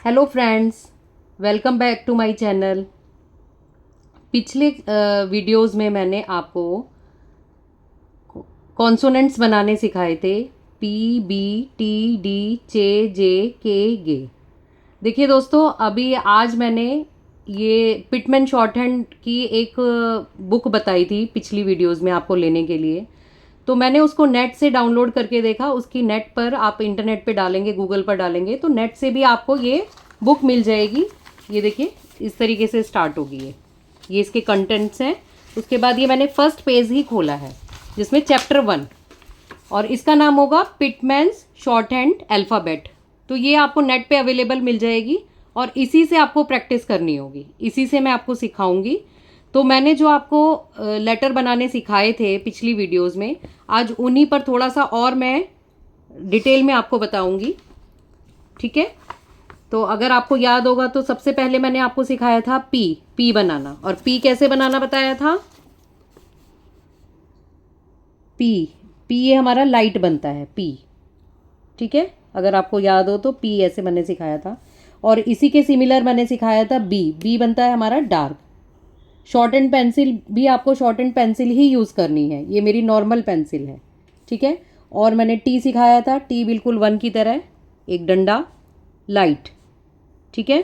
Hello friends, welcome back to my channel. पिछले videos में मैंने आपको कॉन्सोनेंट्स बनाने सिखाए थे। पी, बी, टी, डी, चे, जे, के, गे। देखिए दोस्तों, अभी आज मैंने ये पिटमैन शॉर्ट हैंड की एक बुक बताई थी पिछली वीडियोस में आपको लेने के लिए। तो मैंने उसको नेट से डाउनलोड करके देखा। उसकी नेट पर आप इंटरनेट पे डालेंगे, गूगल पर डालेंगे तो नेट से भी आपको ये बुक मिल जाएगी। ये देखिए, इस तरीके से स्टार्ट होगी ये इसके कंटेंट्स हैं। उसके बाद ये मैंने फर्स्ट पेज ही खोला है जिसमें चैप्टर 1 और इसका नाम होगा पिटमैन्स शॉर्ट हैंड अल्फ़ाबेट। तो ये आपको नेट पे अवेलेबल मिल जाएगी और इसी से आपको प्रैक्टिस करनी होगी, इसी से मैं आपको सिखाऊंगी। तो मैंने जो आपको लेटर बनाने सिखाए थे पिछली वीडियोस में, आज उन्हीं पर थोड़ा सा और मैं डिटेल में आपको बताऊंगी। ठीक है, तो अगर आपको याद होगा तो सबसे पहले मैंने आपको सिखाया था पी बनाना। और पी कैसे बनाना बताया था। पी ये हमारा लाइट बनता है पी। ठीक है, अगर आपको याद हो तो पी ऐसे मैंने सिखाया था। और इसी के सिमिलर मैंने सिखाया था बी बनता है हमारा डार्क। शॉर्ट एंड पेंसिल भी आपको short and pencil he use करनी है, ये मेरी नॉर्मल पेंसिल है। ठीक है, और मैंने टी सिखाया था, टी बिल्कुल 1 की तरह, एक डंडा, लाइट। ठीक है,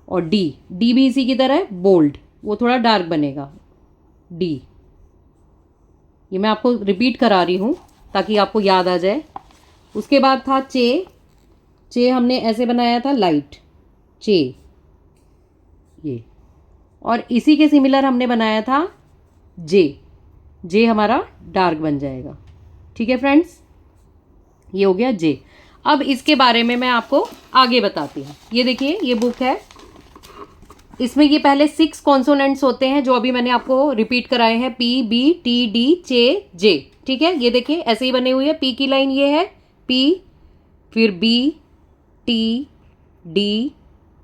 और डी भी इसी की तरह बोल्ड, वो थोड़ा डार्क बनेगा डी। ये मैं आपको रिपीट करा रही हूँ ताकि आपको याद आ जाए। उसके बाद था चे हमने ऐसे बनाया था लाइट, चे ये। और इसी के सिमिलर हमने बनाया था जे हमारा डार्क बन जाएगा। ठीक है फ्रेंड्स, ये हो गया जे। अब इसके बारे में मैं आपको आगे बताती हूँ। ये देखिए, ये बुक है, इसमें ये पहले 6 कॉन्सोनेंट्स होते हैं जो अभी मैंने आपको रिपीट कराए हैं, पी, बी, टी, डी, चे, जे। ठीक है, ये देखिए ऐसे ही बने हुए हैं। पी की लाइन ये है, पी, फिर बी, टी, डी,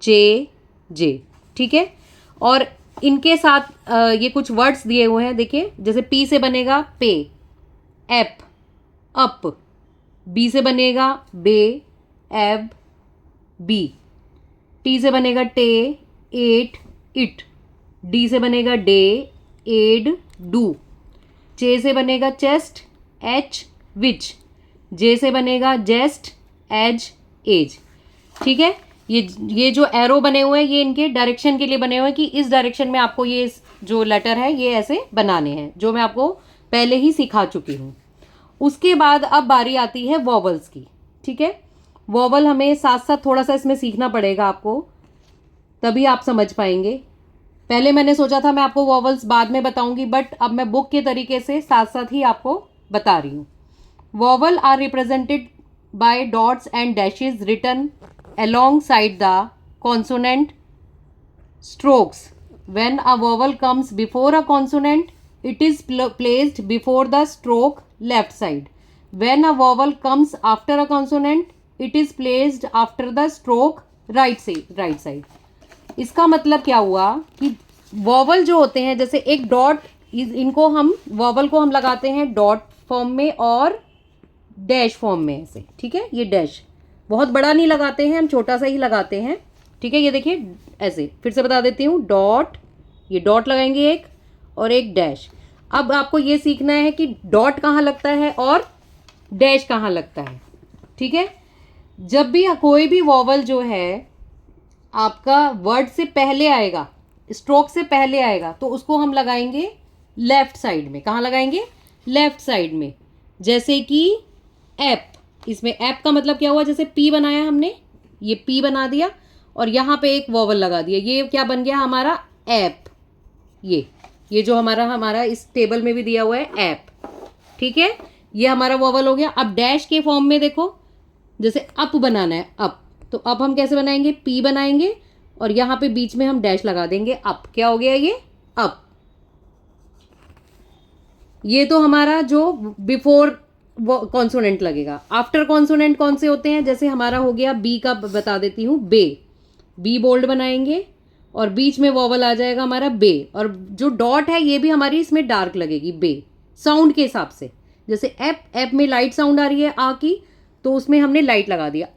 चे, जे। ठीक है, और इनके साथ ये कुछ वर्ड्स दिए हुए हैं। देखिए, जैसे पी से बनेगा पे, एप, अप। बी से बनेगा बे, एब, बी। टी से बनेगा टे, एट, इट। डी से बनेगा डे, एड, डू। चे से बनेगा चेस्ट, एच, विच। जे से बनेगा जेस्ट, एज, एज। ठीक है, ये जो एरो बने हुए हैं ये इनके डायरेक्शन के लिए बने हुए हैं कि इस डायरेक्शन में आपको ये जो लेटर है ये ऐसे बनाने हैं, जो मैं आपको पहले ही सिखा चुकी हूँ। उसके बाद अब बारी आती है वॉवल्स की। ठीक है, वॉवल हमें साथ साथ थोड़ा सा इसमें सीखना पड़ेगा आपको, तभी आप समझ पाएंगे। पहले मैंने सोचा था मैं आपको वॉवल्स बाद में बताऊंगी, बट अब मैं बुक के तरीके से साथ साथ ही आपको बता रही हूँ। Vowel are represented by dots and dashes written alongside the consonant strokes. When a vowel comes before a consonant, it is placed before the stroke left side. When a vowel comes after a consonant, it is placed after the stroke right side. इसका मतलब क्या हुआ कि vowel जो होते हैं, जैसे एक डॉट, इनको हम वॉवल को हम लगाते हैं डॉट फॉर्म में और डैश फॉर्म में ऐसे। ठीक है, ये डैश बहुत बड़ा नहीं लगाते हैं, हम छोटा सा ही लगाते हैं। ठीक है, ये देखिए ऐसे, फिर से बता देती हूँ, डॉट, ये डॉट लगाएंगे एक, और एक डैश। अब आपको ये सीखना है कि डॉट कहाँ लगता है और डैश कहाँ लगता है। ठीक है, जब भी कोई भी वॉवल जो है आपका वर्ड से पहले आएगा, स्ट्रोक से पहले आएगा, तो उसको हम लगाएंगे लेफ्ट साइड में। कहाँ लगाएंगे? लेफ्ट साइड में। जैसे कि एप, इसमें ऐप का मतलब क्या हुआ, जैसे पी बनाया हमने, ये पी बना दिया और यहाँ पे एक वॉवल लगा दिया, ये क्या बन गया हमारा ऐप। ये जो हमारा इस टेबल में भी दिया हुआ है ऐप। ठीक है, ये हमारा वॉवल हो गया। अब डैश के फॉर्म में देखो, जैसे अप बनाना है, अप, तो अप हम कैसे बनाएंगे, पी बनाएंगे और यहाँ पे बीच में हम डैश लगा देंगे, अप। क्या हो गया ये, अप। ये तो हमारा जो बिफोर वो कॉन्सोनेंट लगेगा। आफ्टर कॉन्सोनेंट कौन से होते हैं, जैसे हमारा हो गया बी का, बता देती हूँ, बी बोल्ड बनाएंगे और बीच में वॉवल आ जाएगा हमारा बे। और जो डॉट है ये भी हमारी इसमें डार्क लगेगी, बे, साउंड के हिसाब से। जैसे एप में लाइट साउंड आ रही है आ की, तो उसमें हमने लाइट लगा दिया।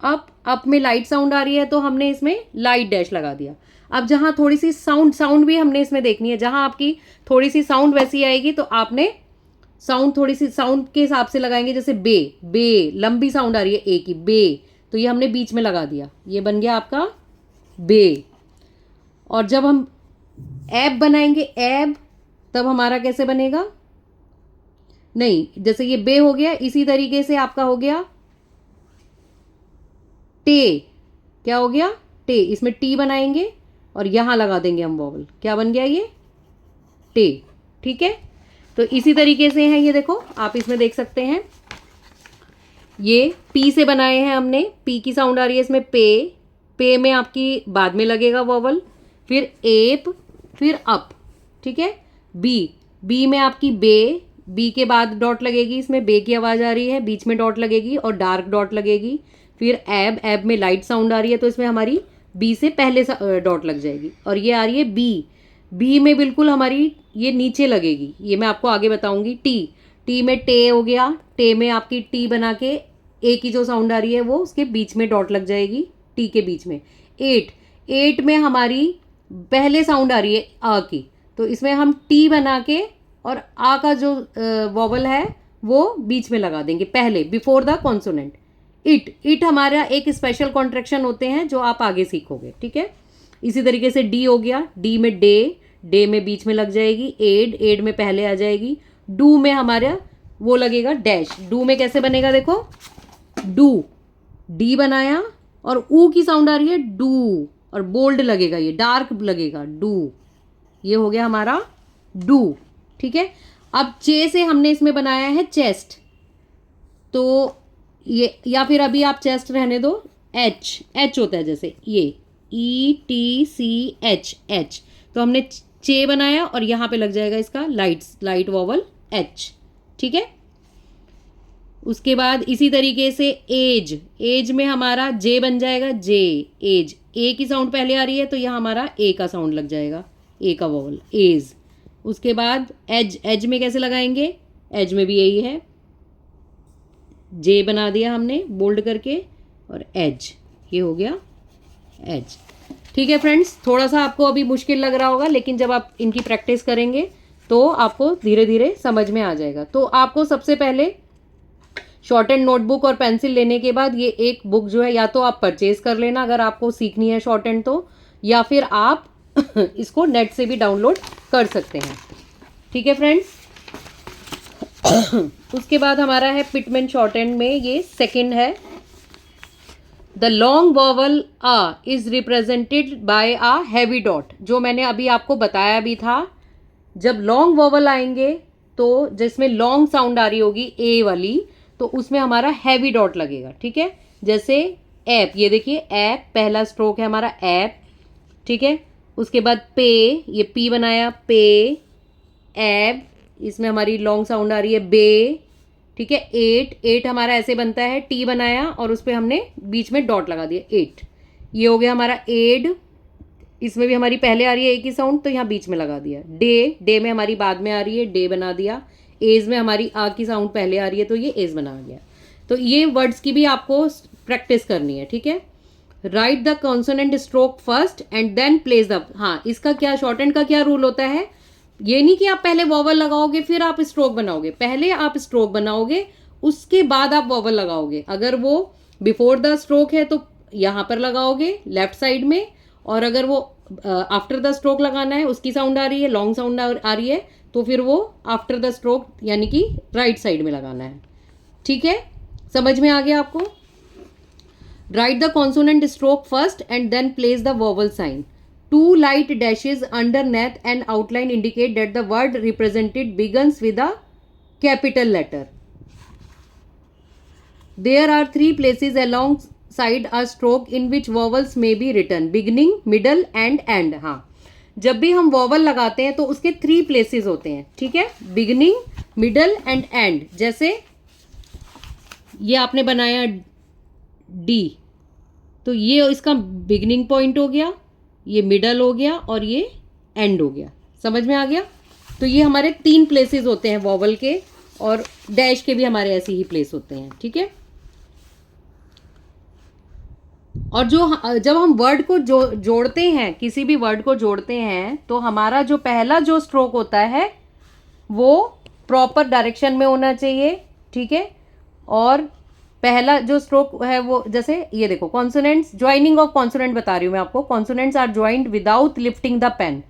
अप में लाइट साउंड आ रही है तो हमने इसमें लाइट डैश लगा दिया। अब जहाँ थोड़ी सी साउंड भी हमने इसमें देखनी है, जहाँ आपकी थोड़ी सी साउंड वैसी आएगी तो आपने साउंड थोड़ी सी साउंड के हिसाब से लगाएंगे। जैसे बे लंबी साउंड आ रही है ए की, बे, तो ये हमने बीच में लगा दिया, ये बन गया आपका बे। और जब हम एब बनाएंगे, एब, तब हमारा कैसे बनेगा, नहीं, जैसे ये बे हो गया, इसी तरीके से आपका हो गया टे। क्या हो गया, टे, इसमें टी बनाएंगे और यहां लगा देंगे हम वॉवल, क्या बन गया ये, टे। ठीक है, तो इसी तरीके से है ये, देखो आप इसमें देख सकते हैं, ये पी से बनाए हैं हमने, पी की साउंड आ रही है इसमें, पे में आपकी बाद में लगेगा वॉवल, फिर एप, फिर अप। ठीक है, बी में आपकी बी के बाद डॉट लगेगी, इसमें बे की आवाज आ रही है, बीच में डॉट लगेगी और डार्क डॉट लगेगी। फिर एब में लाइट साउंड आ रही है तो इसमें हमारी बी से पहले डॉट लग जाएगी। और ये आ रही है बी में बिल्कुल हमारी ये नीचे लगेगी, ये मैं आपको आगे बताऊंगी। टी में टे हो गया, टे में आपकी टी बना के ए की जो साउंड आ रही है वो उसके बीच में डॉट लग जाएगी, टी के बीच में। एट में हमारी पहले साउंड आ रही है आ की, तो इसमें हम टी बना के और आ का जो वॉवल है वो बीच में लगा देंगे पहले, बिफोर द कॉन्सोनेंट। इट हमारा एक स्पेशल कॉन्ट्रैक्शन होते हैं जो आप आगे सीखोगे। ठीक है, इसी तरीके से डी हो गया, डी में डे में बीच में लग जाएगी, एड में पहले आ जाएगी। डू में हमारा वो लगेगा डैश, डू में कैसे बनेगा, देखो डू, डी बनाया और ऊ की साउंड आ रही है डू, और बोल्ड लगेगा, ये डार्क लगेगा डू, ये हो गया हमारा डू। ठीक है, अब चे से हमने इसमें बनाया है चेस्ट, तो ये, या फिर अभी आप चेस्ट रहने दो, एच होता है, जैसे ये ETCH, तो हमने चे बनाया और यहां पे लग जाएगा इसका लाइट वॉवल एच। ठीक है, उसके बाद इसी तरीके से एज में हमारा जे बन जाएगा, जे, एज, ए की साउंड पहले आ रही है तो यहाँ हमारा ए का साउंड लग जाएगा, ए का वॉवल, एज। उसके बाद एज में कैसे लगाएंगे, एज में भी यही है, जे बना दिया हमने बोल्ड करके और एज, ये हो गया एज। ठीक है फ्रेंड्स, थोड़ा सा आपको अभी मुश्किल लग रहा होगा, लेकिन जब आप इनकी प्रैक्टिस करेंगे तो आपको धीरे धीरे समझ में आ जाएगा। तो आपको सबसे पहले शॉर्ट एंड नोटबुक और पेंसिल लेने के बाद ये एक बुक जो है, या तो आप परचेज कर लेना अगर आपको सीखनी है शॉर्ट एंड, तो या फिर आप इसको नेट से भी डाउनलोड कर सकते हैं। ठीक है फ्रेंड्स, उसके बाद हमारा है पिटमैन शॉर्ट एंड में, ये सेकंड है। द लॉन्ग वॉवल आ is represented by a heavy dot, जो मैंने अभी आपको बताया भी था। जब लॉन्ग वॉवल आएंगे तो जिसमें लॉन्ग साउंड आ रही होगी ए वाली, तो उसमें हमारा हैवी डॉट लगेगा। ठीक है, जैसे ऐप, ये देखिए ऐप, पहला स्ट्रोक है हमारा ऐप। ठीक है, उसके बाद पे, ये पी बनाया, पे, ऐप, इसमें हमारी लॉन्ग साउंड आ रही है बे। ठीक है, एट हमारा ऐसे बनता है, टी बनाया और उस पर हमने बीच में डॉट लगा दिया, एट, ये हो गया हमारा एड। इसमें भी हमारी पहले आ रही है ए की साउंड तो यहाँ बीच में लगा दिया। डे में हमारी बाद में आ रही है, डे बना दिया। एज में हमारी आ की साउंड पहले आ रही है तो ये एज बना गया। तो ये वर्ड्स की भी आपको प्रैक्टिस करनी है। ठीक है, right the consonant stroke first and then place the, हाँ इसका क्या शॉर्ट हैंड का क्या रूल होता है, ये नहीं कि आप पहले वॉवल लगाओगे फिर आप स्ट्रोक बनाओगे, पहले आप स्ट्रोक बनाओगे उसके बाद आप वॉवल लगाओगे। अगर वो बिफोर द स्ट्रोक है तो यहाँ पर लगाओगे लेफ्ट साइड में, और अगर वो आफ्टर द स्ट्रोक लगाना है, उसकी साउंड आ रही है, लॉन्ग साउंड आ रही है, तो फिर वो आफ्टर द स्ट्रोक यानी कि राइट साइड में लगाना है। ठीक है, समझ में आ गया आपको। Right the consonant stroke first and then place the vowel sign. Two light dashes underneath an outline indicate that the word represented begins with a capital letter. There are three places alongside a stroke in which vowels may be written: beginning, middle and end. हाँ, जब भी हम vowel लगाते हैं तो उसके 3 places होते हैं। ठीक है, बिगिनिंग, मिडल एंड एंड। जैसे ये आपने बनाया डी, तो ये इसका बिगिनिंग पॉइंट हो गया, ये मिडल हो गया और ये एंड हो गया। समझ में आ गया। तो ये हमारे 3 प्लेसेस होते हैं वॉवल के, और डैश के भी हमारे ऐसे ही प्लेस होते हैं। ठीक है, और जब हम वर्ड को जोड़ते हैं, किसी भी वर्ड को जोड़ते हैं, तो हमारा जो पहला जो स्ट्रोक होता है वो प्रॉपर डायरेक्शन में होना चाहिए, ठीक है। और पहला जो स्ट्रोक है वो, जैसे ये देखो, कॉन्सोनेंट्स, ज्वाइनिंग ऑफ कॉन्सोनेंट बता रही हूँ मैं आपको। Consonants are joined without lifting the pen.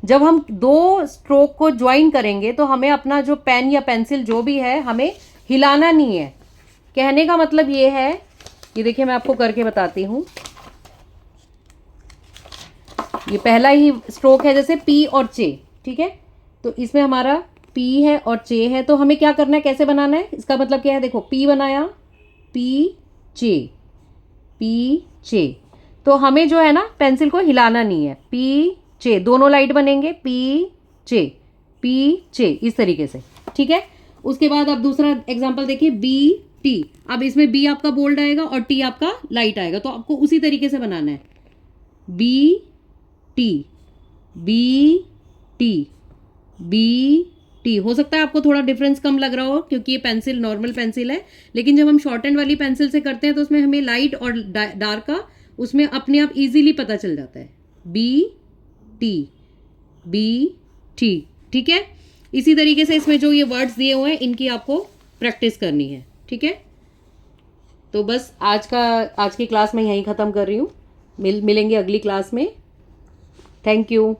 जब हम दो स्ट्रोक को ज्वाइन करेंगे तो हमें अपना जो पेन या पेंसिल जो भी है हमें हिलाना नहीं है। कहने का मतलब ये है, ये देखिए मैं आपको करके बताती हूँ। ये पहला ही स्ट्रोक है, जैसे पी और चे, ठीक है। तो इसमें हमारा पी है और चे है, तो हमें क्या करना है, कैसे बनाना है, इसका मतलब क्या है, देखो पी बनाया, पी चे, पी चे। तो हमें जो है ना पेंसिल को हिलाना नहीं है। पी चे, दोनों लाइट बनेंगे, पी चे, पी चे, इस तरीके से, ठीक है। उसके बाद आप दूसरा एग्जांपल देखिए, बी टी। अब इसमें बी आपका बोल्ड आएगा और टी आपका लाइट आएगा, तो आपको उसी तरीके से बनाना है। B T, B T, B T. हो सकता है आपको थोड़ा डिफरेंस कम लग रहा हो क्योंकि ये पेंसिल नॉर्मल पेंसिल है, लेकिन जब हम शॉर्ट एंड वाली पेंसिल से करते हैं तो उसमें हमें लाइट और डार्क का उसमें अपने आप इजीली पता चल जाता है। बी टी, बी टी, ठीक है। इसी तरीके से इसमें जो ये वर्ड्स दिए हुए हैं इनकी आपको प्रैक्टिस करनी है, ठीक है। तो बस आज की क्लास में यहीं ख़त्म कर रही हूँ। मिलेंगे अगली क्लास में। Thank you.